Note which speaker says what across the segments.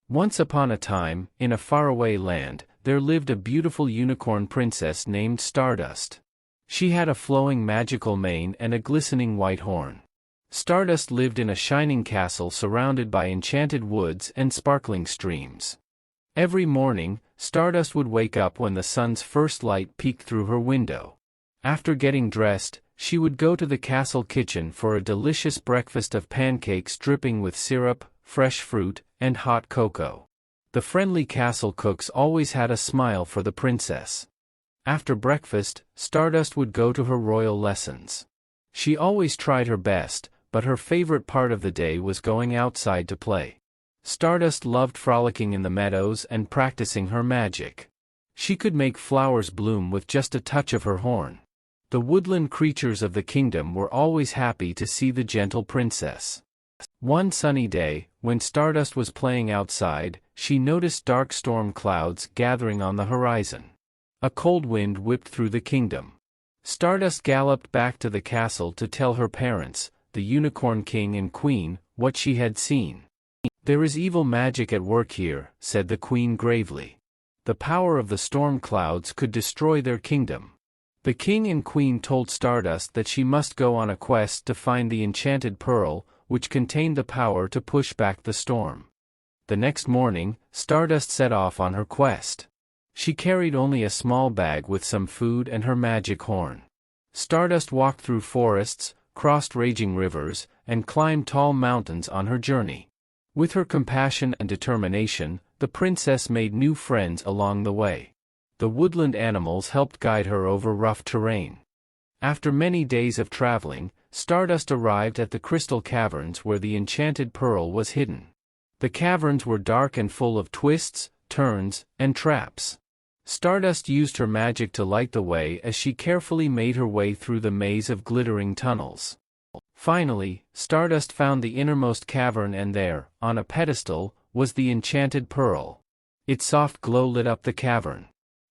Speaker 1: Once upon a time, in a faraway land, there lived a beautiful unicorn princess named Stardust. She had a flowing magical mane and a glistening white horn. Stardust lived in a shining castle surrounded by enchanted woods and sparkling streams. Every morning, Stardust would wake up when the sun's first light peeked through her window. After getting dressed, she would go to the castle kitchen for a delicious breakfast of pancakes dripping with syrup, fresh fruit, and hot cocoa. The friendly castle cooks always had a smile for the princess. After breakfast, Stardust would go to her royal lessons. She always tried her best, but her favorite part of the day was going outside to play. Stardust loved frolicking in the meadows and practicing her magic. She could make flowers bloom with just a touch of her horn. The woodland creatures of the kingdom were always happy to see the gentle princess. One sunny day, when Stardust was playing outside, she noticed dark storm clouds gathering on the horizon. A cold wind whipped through the kingdom. Stardust galloped back to the castle to tell her parents, the Unicorn King and Queen, what she had seen. "There is evil magic at work here," said the Queen gravely. "The power of the storm clouds could destroy their kingdom." The King and Queen told Stardust that she must go on a quest to find the enchanted pearl, which contained the power to push back the storm. The next morning, Stardust set off on her quest. She carried only a small bag with some food and her magic horn. Stardust walked through forests, crossed raging rivers, and climbed tall mountains on her journey. With her compassion and determination, the princess made new friends along the way. The woodland animals helped guide her over rough terrain. After many days of traveling, Stardust arrived at the crystal caverns where the enchanted pearl was hidden. The caverns were dark and full of twists, turns, and traps. Stardust used her magic to light the way as she carefully made her way through the maze of glittering tunnels. Finally, Stardust found the innermost cavern, and there, on a pedestal, was the enchanted pearl. Its soft glow lit up the cavern.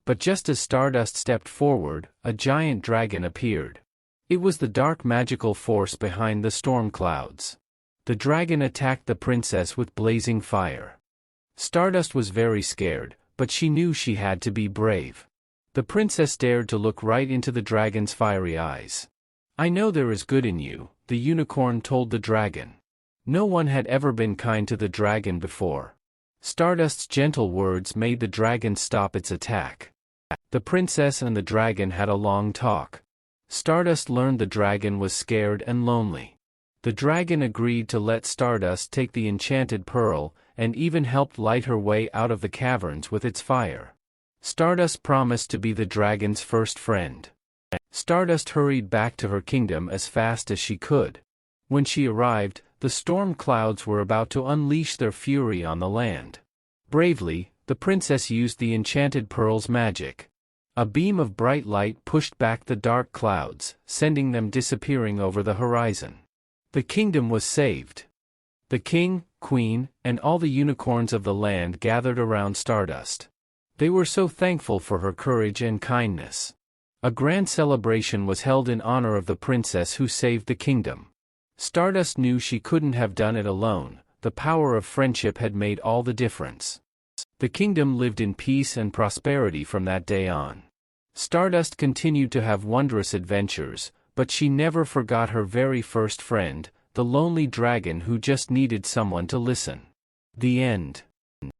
Speaker 1: But just as Stardust stepped forward, a giant dragon appeared. It was the dark magical force behind the storm clouds. The dragon attacked the princess with blazing fire. Stardust was very scared, but she knew she had to be brave. The princess dared to look right into the dragon's fiery eyes. "I know there is good in you," the unicorn told the dragon. No one had ever been kind to the dragon before. Stardust's gentle words made the dragon stop its attack. The princess and the dragon had a long talk. Stardust learned the dragon was scared and lonely. The dragon agreed to let Stardust take the enchanted pearl, and even helped light her way out of the caverns with its fire. Stardust promised to be the dragon's first friend. Stardust hurried back to her kingdom as fast as she could. When she arrived, the storm clouds were about to unleash their fury on the land. Bravely, the princess used the enchanted pearl's magic. A beam of bright light pushed back the dark clouds, sending them disappearing over the horizon. The kingdom was saved. The king, queen, and all the unicorns of the land gathered around Stardust. They were so thankful for her courage and kindness. A grand celebration was held in honor of the princess who saved the kingdom. Stardust knew she couldn't have done it alone. The power of friendship had made all the difference. The kingdom lived in peace and prosperity from that day on. Stardust continued to have wondrous adventures, but she never forgot her very first friend, the lonely dragon who just needed someone to listen. The end.